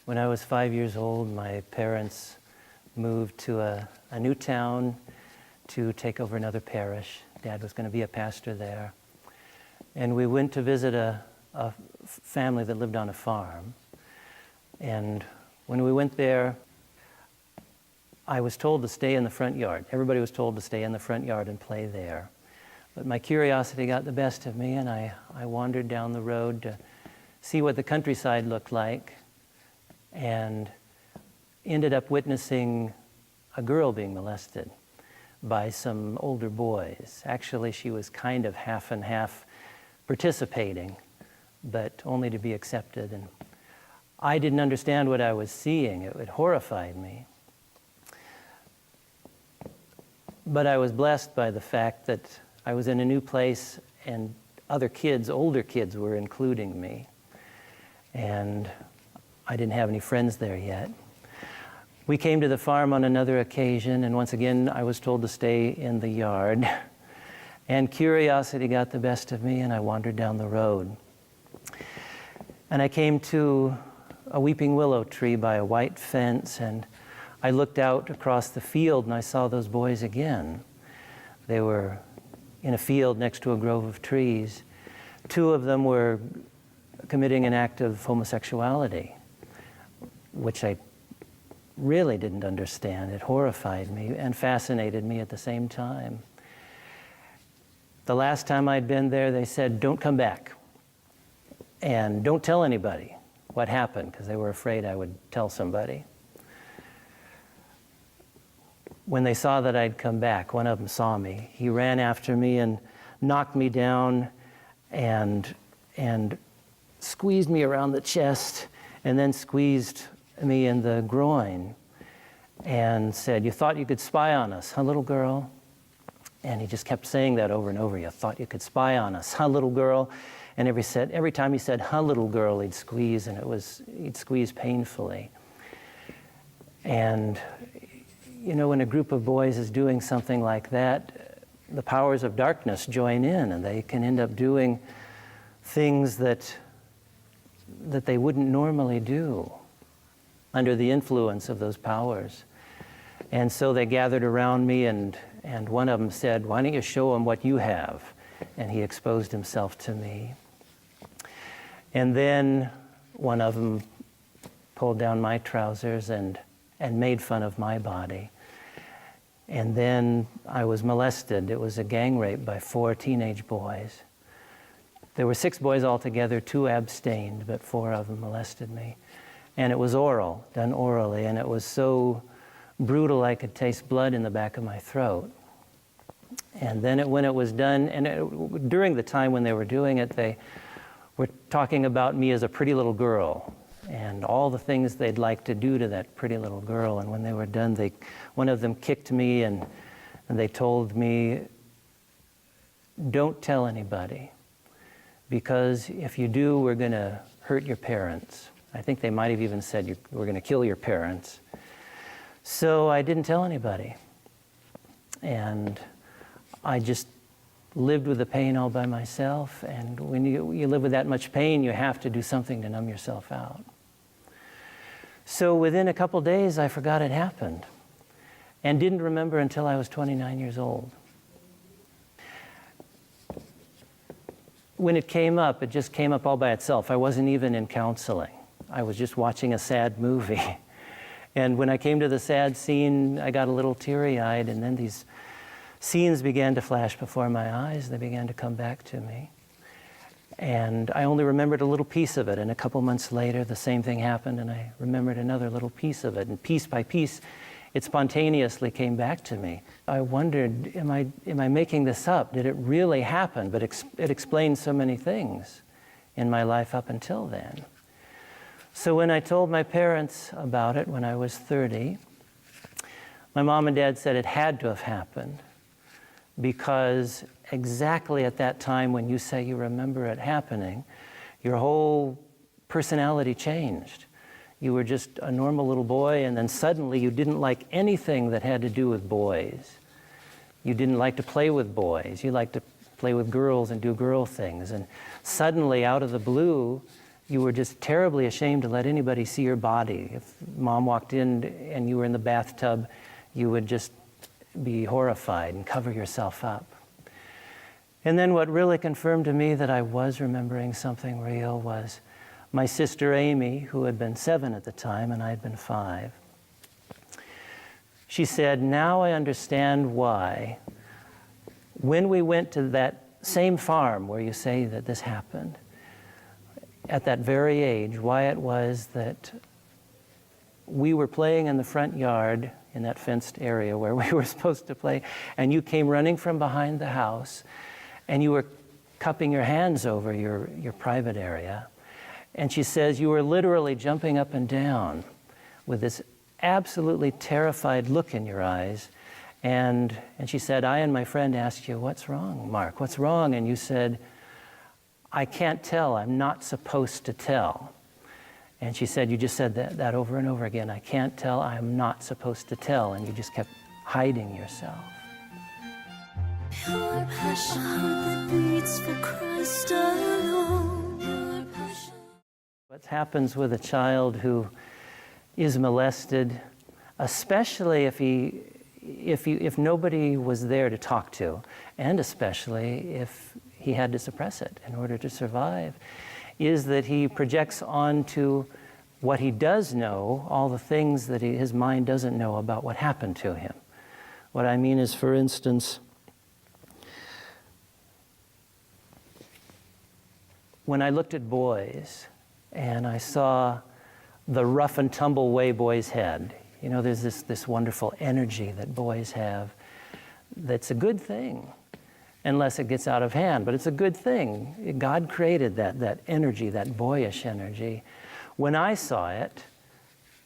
When I was 5 years old, my parents moved to a new town to take over another parish. Dad was going to be a pastor there. And we went to visit a family that lived on a farm. And when we went there, I was told to stay in the front yard. Everybody was told to stay in the front yard and play there. But my curiosity got the best of me, and I wandered down the road to see what the countryside looked like, and ended up witnessing a girl being molested by some older boys. Actually, she was kind of half and half participating, but only to be accepted. And I didn't understand what I was seeing. It horrified me. But I was blessed by the fact that I was in a new place and other kids, older kids, were including me. And I didn't have any friends there yet. We came to the farm on another occasion, and once again I was told to stay in the yard. And curiosity got the best of me, and I wandered down the road. And I came to a weeping willow tree by a white fence, and I looked out across the field and I saw those boys again. They were in a field next to a grove of trees. Two of them were committing an act of homosexuality, which I really didn't understand. It horrified me and fascinated me at the same time. The last time I'd been there, they said, "Don't come back. And don't tell anybody what happened," because they were afraid I would tell somebody. When they saw that I'd come back, one of them saw me. He ran after me and knocked me down and squeezed me around the chest, and then squeezed me in the groin and said, "You thought you could spy on us, huh, little girl?" And he just kept saying that over and over. "You thought you could spy on us, huh, little girl?" And every time he said, "huh, little girl," he'd squeeze, and he'd squeeze painfully. And you know, when a group of boys is doing something like that, the powers of darkness join in, and they can end up doing things that they wouldn't normally do under the influence of those powers. And so they gathered around me, and one of them said, "Why don't you show them what you have?" And he exposed himself to me. And then one of them pulled down my trousers and made fun of my body. And then I was molested. It was a gang rape by 4 teenage boys. There were 6 boys altogether, 2 abstained, but 4 of them molested me. And it was oral, done orally, and it was so brutal I could taste blood in the back of my throat. And then when it was done, and during the time when they were doing it, they were talking about me as a pretty little girl, and all the things they'd like to do to that pretty little girl. And when they were done, one of them kicked me, and they told me, "Don't tell anybody, because if you do, we're going to hurt your parents." I think they might have even said, "We're going to kill your parents." So I didn't tell anybody. And I just lived with the pain all by myself. And when you live with that much pain, you have to do something to numb yourself out. So within a couple days, I forgot it happened and didn't remember until I was 29 years old. When it came up, it just came up all by itself. I wasn't even in counseling. I was just watching a sad movie. And when I came to the sad scene, I got a little teary-eyed, and then these scenes began to flash before my eyes. They began to come back to me. And I only remembered a little piece of it, and a couple months later, the same thing happened, and I remembered another little piece of it. And piece by piece, it spontaneously came back to me. I wondered, am I making this up? Did it really happen? But it explained so many things in my life up until then. So when I told my parents about it when I was 30, my mom and dad said it had to have happened, because exactly at that time when you say you remember it happening, your whole personality changed. You were just a normal little boy, and then suddenly you didn't like anything that had to do with boys. You didn't like to play with boys. You liked to play with girls and do girl things. And suddenly, out of the blue, you were just terribly ashamed to let anybody see your body. If mom walked in and you were in the bathtub, you would just be horrified and cover yourself up. And then what really confirmed to me that I was remembering something real was my sister Amy, who had been 7 at the time and I had been 5. She said, now I understand why, when we went to that same farm where you say that this happened, at that very age, why it was that we were playing in the front yard in that fenced area where we were supposed to play, and you came running from behind the house, and you were cupping your hands over your private area. And she says you were literally jumping up and down with this absolutely terrified look in your eyes. And she said, I and my friend asked you, what's wrong, Mark? What's wrong? And you said, I can't tell. I'm not supposed to tell. And she said, you just said that over and over again. I can't tell. I'm not supposed to tell. And you just kept hiding yourself. Your passion that beats for Christ alone. What happens with a child who is molested, especially if nobody was there to talk to, and especially if he had to suppress it in order to survive, is that he projects onto what he does know all the things that his mind doesn't know about what happened to him. What I mean is, for instance, when I looked at boys and I saw the rough and tumble way boys had, you know, there's this wonderful energy that boys have that's a good thing, unless it gets out of hand, but it's a good thing. God created that energy, that boyish energy. When I saw it,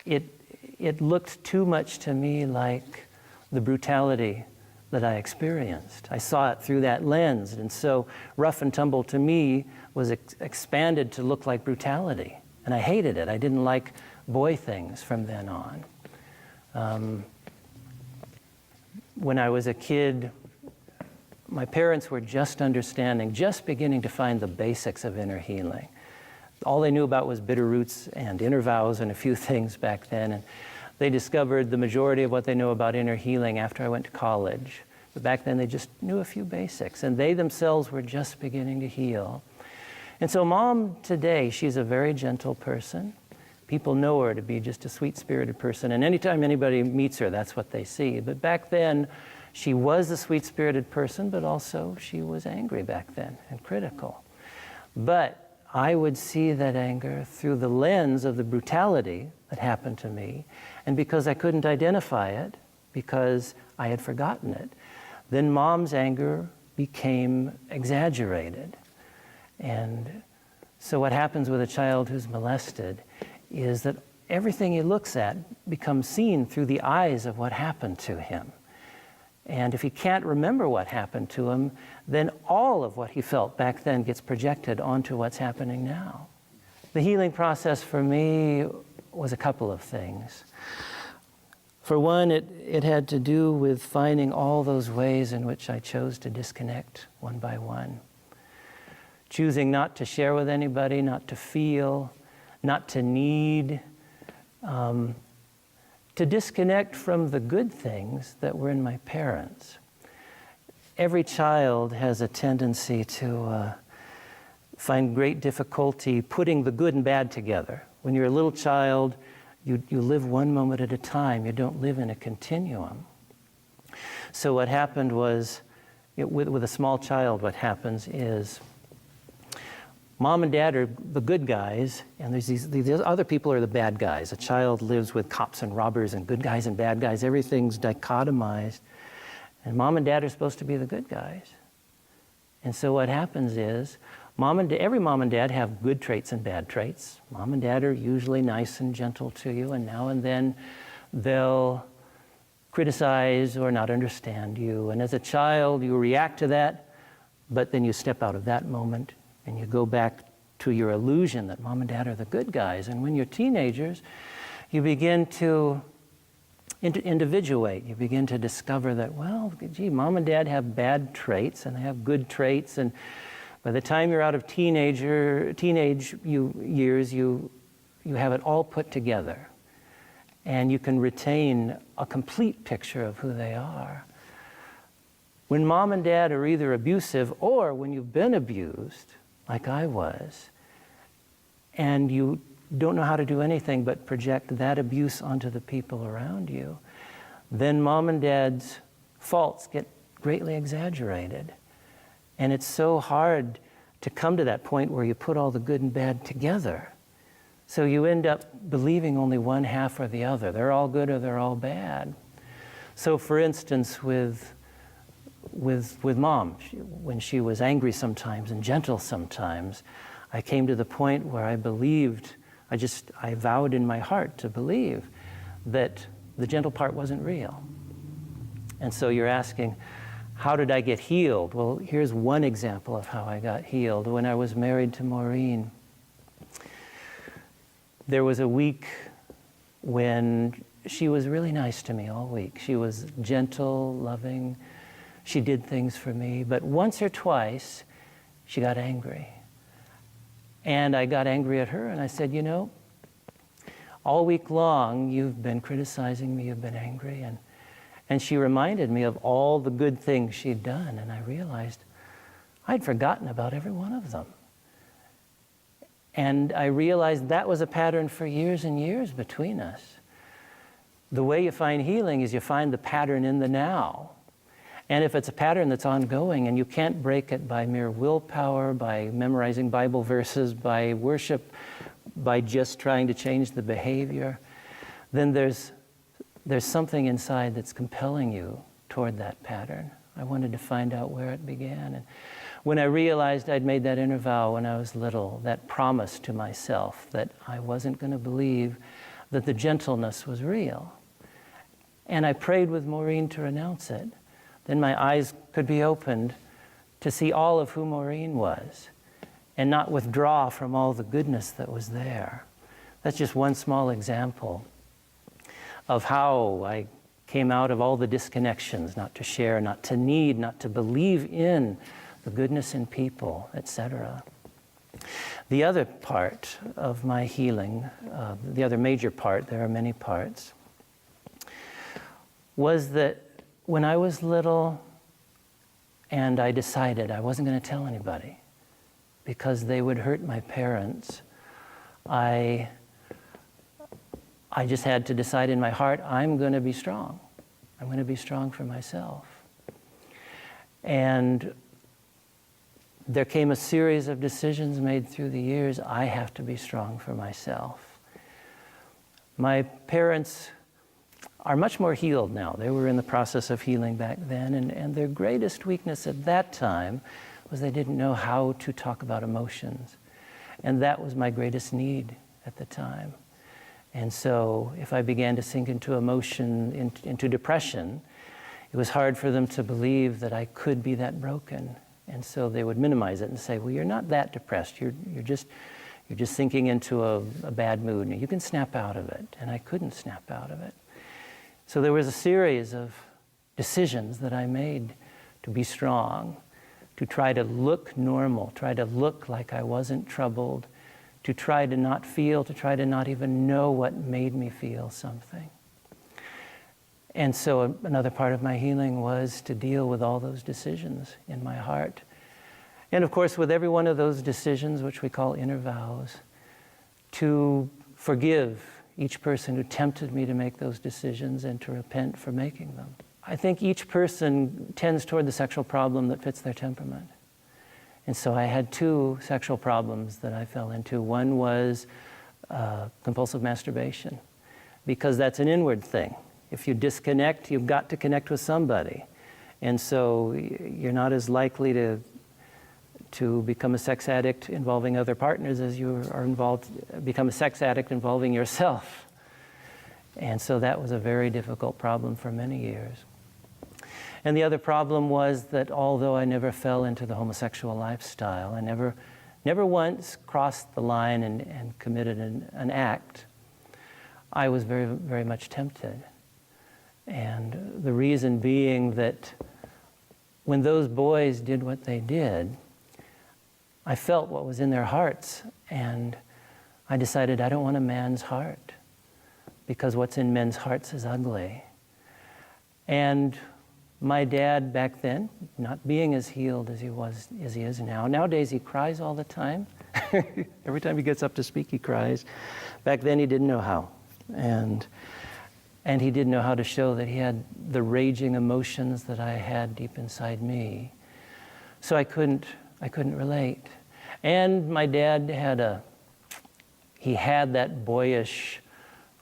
it looked too much to me like the brutality that I experienced. I saw it through that lens, and so rough and tumble to me was expanded to look like brutality, and I hated it. I didn't like boy things from then on. When I was a kid, my parents were just beginning to find the basics of inner healing. All they knew about was bitter roots and inner vows and a few things back then. And they discovered the majority of what they know about inner healing after I went to college. But back then they just knew a few basics, and they themselves were just beginning to heal. And so Mom today, she's a very gentle person. People know her to be just a sweet-spirited person, and anytime anybody meets her, that's what they see. But back then, she was a sweet-spirited person, but also she was angry back then and critical. But I would see that anger through the lens of the brutality that happened to me, and because I couldn't identify it, because I had forgotten it, then Mom's anger became exaggerated. And so what happens with a child who's molested is that everything he looks at becomes seen through the eyes of what happened to him. And if he can't remember what happened to him, then all of what he felt back then gets projected onto what's happening now. The healing process for me was a couple of things. For one, it had to do with finding all those ways in which I chose to disconnect one by one. Choosing not to share with anybody, not to feel, not to need, to disconnect from the good things that were in my parents. Every child has a tendency to find great difficulty putting the good and bad together. When you're a little child, you live one moment at a time. You don't live in a continuum. So what happened was, with a small child, what happens is, Mom and Dad are the good guys, and there's these other people are the bad guys. A child lives with cops and robbers and good guys and bad guys. Everything's dichotomized. And Mom and Dad are supposed to be the good guys. And so what happens is, every mom and dad have good traits and bad traits. Mom and Dad are usually nice and gentle to you, and now and then they'll criticize or not understand you. And as a child, you react to that, but then you step out of that moment and you go back to your illusion that Mom and Dad are the good guys. And when you're teenagers, you begin to individuate. You begin to discover that, well, gee, Mom and Dad have bad traits and they have good traits, By the time you're out of teenage years, you have it all put together. And you can retain a complete picture of who they are. When mom and dad are either abusive or when you've been abused, like I was, and you don't know how to do anything but project that abuse onto the people around you, then mom and dad's faults get greatly exaggerated. And it's so hard to come to that point where you put all the good and bad together. So you end up believing only one half or the other. They're all good or they're all bad. So for instance, with mom, when she was angry sometimes and gentle sometimes, I came to the point where I believed, I vowed in my heart to believe that the gentle part wasn't real. And so you're asking, how did I get healed? Well, here's one example of how I got healed. When I was married to Maureen, there was a week when she was really nice to me all week. She was gentle, loving. She did things for me. But once or twice, she got angry. And I got angry at her, and I said, you know, all week long, you've been criticizing me, you've been angry. And she reminded me of all the good things she'd done, and I realized I'd forgotten about every one of them. And I realized that was a pattern for years and years between us. The way you find healing is you find the pattern in the now. And if it's a pattern that's ongoing and you can't break it by mere willpower, by memorizing Bible verses, by worship, by just trying to change the behavior, then there's something inside that's compelling you toward that pattern. I wanted to find out where it began. And when I realized I'd made that inner vow when I was little, that promise to myself that I wasn't going to believe that the gentleness was real, and I prayed with Maureen to renounce it, then my eyes could be opened to see all of who Maureen was and not withdraw from all the goodness that was there. That's just one small example of how I came out of all the disconnections, not to share, not to need, not to believe in the goodness in people, etc. The other part of my healing, the other major part, there are many parts, was that when I was little and I decided I wasn't going to tell anybody because they would hurt my parents, I just had to decide in my heart, I'm going to be strong. I'm going to be strong for myself. And there came a series of decisions made through the years. I have to be strong for myself. My parents are much more healed now. They were in the process of healing back then, and their greatest weakness at that time was they didn't know how to talk about emotions. And that was my greatest need at the time. And so if I began to sink into emotion, into depression, it was hard for them to believe that I could be that broken. And so they would minimize it and say, well, you're not that depressed. You're just sinking into a bad mood. You can snap out of it. And I couldn't snap out of it. So there was a series of decisions that I made to be strong, to try to look normal, try to look like I wasn't troubled, to try to not feel, to try to not even know what made me feel something. And so another part of my healing was to deal with all those decisions in my heart. And of course, with every one of those decisions, which we call inner vows, to forgive each person who tempted me to make those decisions and to repent for making them. I think each person tends toward the sexual problem that fits their temperament. And so I had two sexual problems that I fell into. One was compulsive masturbation, because that's an inward thing. If you disconnect, you've got to connect with somebody. And so you're not as likely to become a sex addict involving other partners as you become a sex addict involving yourself. And so that was a very difficult problem for many years. And the other problem was that although I never fell into the homosexual lifestyle, I never once crossed the line and committed an act, I was very, very much tempted. And the reason being that when those boys did what they did, I felt what was in their hearts, and I decided I don't want a man's heart, because what's in men's hearts is ugly. And my dad back then, not being as healed as he is now. Nowadays he cries all the time. Every time he gets up to speak, he cries. Back then he didn't know how. And he didn't know how to show that he had the raging emotions that I had deep inside me. So I couldn't relate. And my dad had that boyish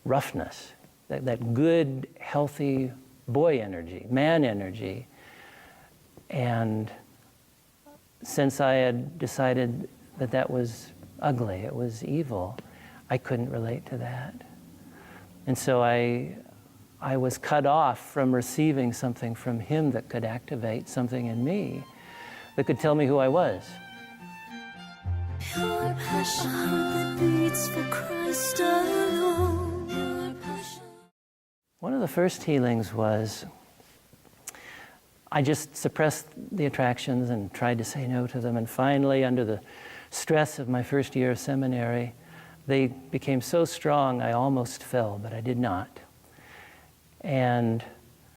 roughness, that good, healthy boy energy, man energy. And since I had decided that was ugly, it was evil, I couldn't relate to that. And so I was cut off from receiving something from him that could activate something in me, that could tell me who I was. Your passion that beats for Christ alone. Your passion. One of the first healings was I just suppressed the attractions and tried to say no to them. And finally, under the stress of my first year of seminary, they became so strong I almost fell, but I did not. And